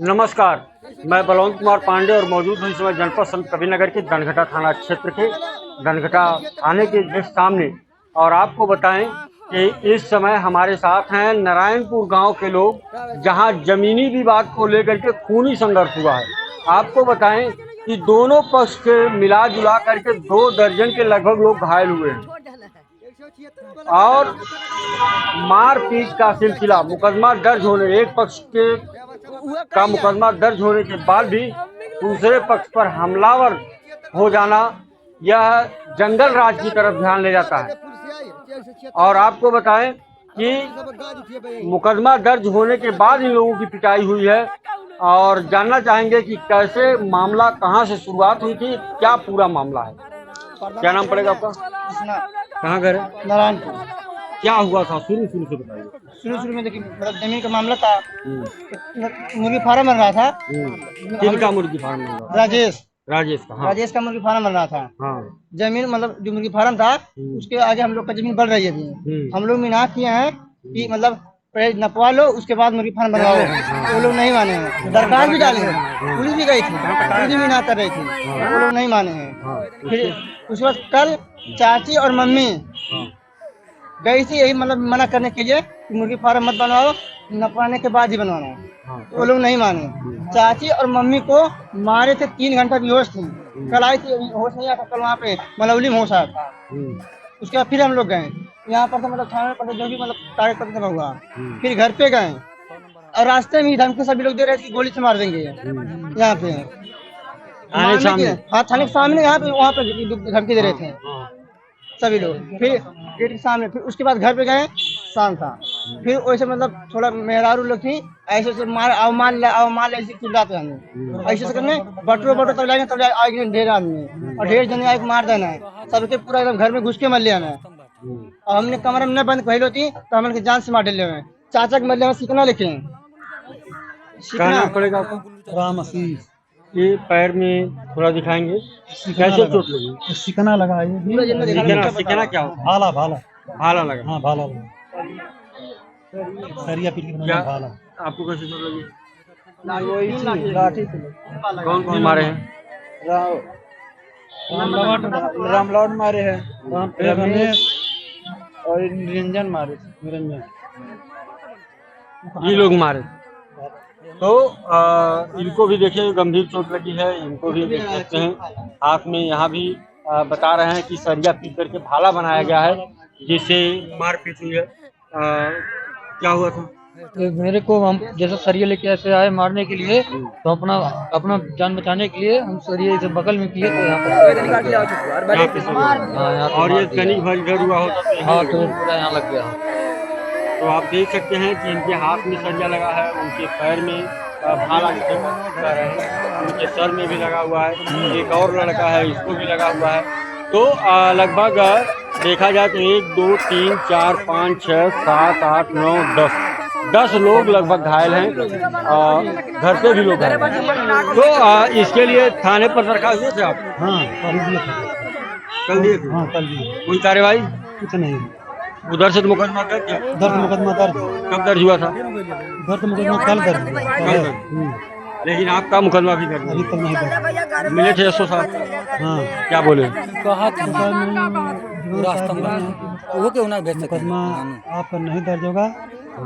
नमस्कार, मैं बलवंत कुमार पांडे और मौजूद हूँ इस समय जनपद संत कबीरनगर के धनघटा थाना क्षेत्र के धनघटा थाने के जस्ट सामने। और आपको बताएं कि इस समय हमारे साथ हैं नारायणपुर गांव के लोग, जहां जमीनी विवाद को लेकर के खूनी संघर्ष हुआ है। आपको बताएं कि दोनों पक्ष के मिला जुला करके 2 दर्जन के लगभग लोग घायल हुए हैं और मारपीट का सिलसिला, मुकदमा दर्ज होने, एक पक्ष का मुकदमा दर्ज होने के बाद भी दूसरे पक्ष पर हमलावर हो जाना, यह जंगल राज की तरफ ध्यान ले जाता है। और आपको बताएं कि मुकदमा दर्ज होने के बाद इन लोगों की पिटाई हुई है और जानना चाहेंगे कि कैसे मामला, कहां से शुरुआत हुई थी, क्या पूरा मामला है। क्या नाम पड़ेगा आपका? कहाँ घर है? नारायणपुर। क्या हुआ था शुरू से बताइए। शुरू में देखिए, मतलब जमीन का मामला था। मुर्गी फार्म बन रहा था। किनका मुर्गी फार्म बन रहा था? राजेश का। हाँ। राजेश का मुर्गी फार्म बन रहा था। हाँ। जमीन मतलब जो मुर्गी फार्म था उसके आगे हम लोग का जमीन बढ़ रही थी। हम लोग मीना किए हैं कि मतलब पहले नपवा लो, उसके बाद मुर्गी फार्म बनवाओ। वो लोग नहीं माने हैं, दरखास्त भी डाले हैं, पुलिस भी गई थी, पुलिस भी मीना कर रही थी, वो लोग नहीं माने हैं। फिर उसके बाद कल चाची और मम्मी गई थी यही मतलब मना करने के लिए कि मुर्गी फार्म मत बनवाओ, नपवाने के बाद ही बनवाना। तो वो लोग नहीं माने। चाची और मम्मी को मारे थे, 3 घंटा बेहोश थी। कल आई थी, होश नहीं आता। कल वहाँ पे मलौली में होश आया था। उसके बाद फिर हम लोग गए यहाँ पर, मतलब थाने पर जो भी मतलब कागज पत्र हुआ। फिर घर पे गए और रास्ते में ही धमकी सभी लोग दे रहे थे कि गोली से मार देंगे यहाँ पे। हाँ, थाने के सामने यहाँ पे, वहाँ पे धमकी दे रहे थे सभी लोग। फिर गेट के सामने, फिर उसके बाद घर पे गए, शाम था। फिर वैसे मतलब थोड़ा मेहरारू लोग थी, ऐसे मार ले ऐसे चिल्लाते हमें, ऐसे से करने बटो तब लाएंगे, तब आएंगे ढेर आदमी और ढेर जने आए मार देना है सबके, पूरा एकदम घर में घुस के मर लिया है। और हमने कमरे में न बंद पहले होती तो हमने जान से मार ले। चाचा के मर सीखना लिखे सीखना पड़ेगा आपको। राम आशीष, ये पैर में थोड़ा दिखाएंगे, कैसे चोट लगी? सिकना लगा है। सिकना क्या होता है? भाला लगा। हाँ, भाला लगा। सरिया पीट के क्या भाला। आपको कैसे चोट लगी? लाठी कौन कौन मारे हैं? रामलौट मारे हैं, रमेश और निरंजन मारे। ये लोग मारे। तो इनको भी देखिए गंभीर चोट लगी है, इनको भी देख सकते हैं हाथ में। यहाँ भी बता रहे हैं कि सरिया पीट करके भाला बनाया गया है जिससे मारपीट हुई है। क्या हुआ था? मेरे को, हम जैसे सरिया लेके ऐसे आए मारने के लिए, तो अपना जान बचाने के लिए हम सरिये से बगल में किए तो यहाँ पर और ये कनिक भर इधर हुआ होता तो हाँ, तो पूरा यहाँ लग गया। तो आप देख सकते हैं कि इनके हाथ में सरिया लगा है, उनके पैर में भाला लगा है, उनके सर में भी लगा हुआ है। एक और लड़का है, इसको भी लगा हुआ है। तो लगभग देखा जाए तो 1 2 3 4 5 6 7 8 9 10 लोग लगभग घायल हैं और घर पे भी लोग घायल हैं। तो इसके लिए थाने पर दरखास्त दिए थे आप? हाँ, कल दिए थे? हाँ, कल दिए। कोई कार्रवाई? कुछ नहीं। उधर से तो मुकदमा दर्ज किया? मुकदमा दर्ज। कब दर्ज हुआ था? उधर तो मुकदमा कल दर्ज। लेकिन आपका मुकदमा भी दर्ज? अभी तक नहीं दर्ज। मिले थे एसओ साहब? हाँ। क्या बोले? कहा वो क्यों ना भेज सकते? मुकदमा आपका नहीं दर्ज होगा, वो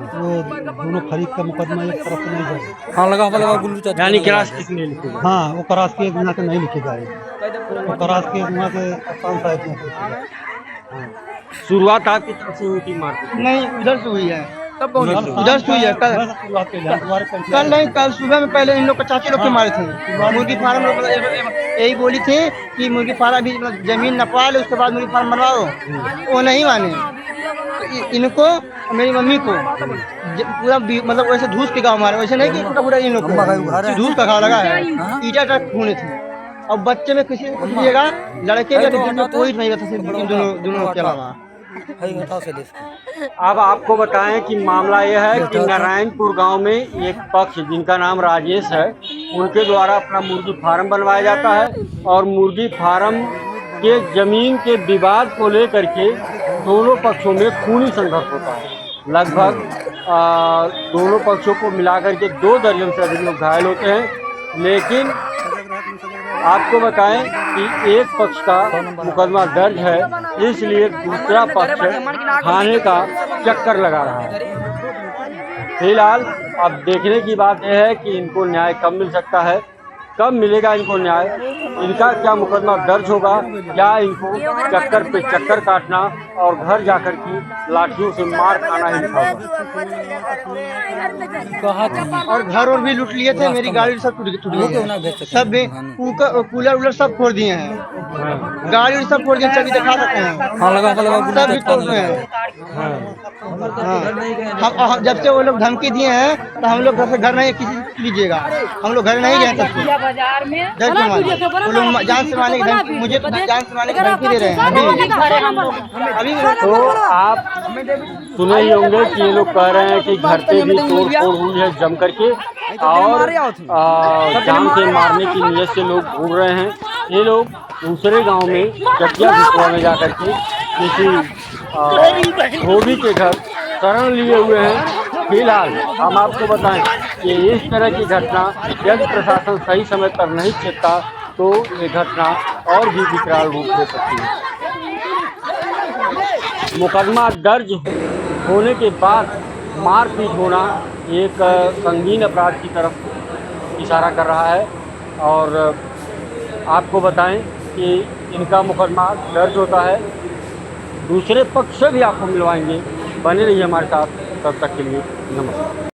दोनों फरीक का मुकदमा एक तरफ से नहीं दर्ज। हाँ, लगा गुल्लू। यानी क्रास किसने लिखी? हाँ, वो करास के गुना से नहीं लिखी जाएगी, वो करास के गुना से आसान साहित्य। शुरुआत आपकी तरफ से हुई थी मारपीट? नहीं, उधर से हुई है। तब कौन उधर से हुई है। कल नहीं, कल सुबह में पहले इन लोग को चाची लोग के मारे थे। मुर्गी फार्म लोग यही बोली थी कि मुर्गी फार्म अभी जमीन नपवा ले, उसके बाद मुर्गी फार्म बनवाओ। वो नहीं माने। इनको, मेरी मम्मी को पूरा मतलब वैसे धूस के गाँव मारे, वैसे नहीं कि पूरा इन लोग धूस का घाव लगा है, ईटा तक खूने थे। और बच्चे में किसी को लीजिएगा, लड़के में कोई नहीं रहता, सिर्फ दोनों के अलावा। अब आपको बताएं कि मामला यह है कि नारायणपुर गांव में एक पक्ष जिनका नाम राजेश है, उनके द्वारा अपना मुर्गी फार्म बनवाया जाता है और मुर्गी फार्म के जमीन के विवाद को लेकर के दोनों पक्षों में खूनी संघर्ष होता है। लगभग दोनों पक्षों को मिलाकर के 2 दर्जन से अधिक लोग घायल होते हैं। लेकिन आपको बताएं कि एक पक्ष का मुकदमा दर्ज है, इसलिए दूसरा पक्ष थाने का चक्कर लगा रहा है। फिलहाल अब देखने की बात यह है कि इनको न्याय कब मिल सकता है, कब मिलेगा इनको न्याय, इनका क्या मुकदमा दर्ज होगा, क्या इनको चक्कर पे चक्कर काटना और घर जाकर की लाठियों से मार खाना ही होगा। और घर और भी लूट लिए थे, मेरी गाड़ी सब टूट गई, सब भी कूलर वूलर सब फोड़ दिए हैं, गाड़ी सब फोड़ दिए, सभी दिखा सकते हैं, सब भी तोड़ दिए हैं। हम जब से वो लोग धमकी दिए हैं तो हम लोग घर से घर नहीं किसी लीजिएगा, हम लोग घर नहीं गए तब बाजार में वो लोग जान से मारने की धमकी, मुझे जान से मारने की धमकी दे रहे हैं अभी। तो आप सुने ही होंगे कि ये लोग कह रहे हैं कि घर पे भी तोड़ फोड़ हुई है जम करके, और जान से मारने की नीयत से लोग घूम रहे हैं। ये लोग दूसरे गांव में चटिया भिसवा में जाकर के किसी धोबी के घर शरण लिए हुए हैं। फिलहाल हम आपको बताएं कि इस तरह की घटना यदि प्रशासन सही समय पर नहीं चेता तो ये घटना और भी विकराल रूप ले सकती है। मुकदमा दर्ज होने के बाद मारपीट होना एक संगीन अपराध की तरफ इशारा कर रहा है। और आपको बताएं कि इनका मुकदमा दर्ज होता है, दूसरे पक्ष से भी आपको मिलवाएंगे। बने रहिए हमारे साथ, तब तक के लिए नमस्कार।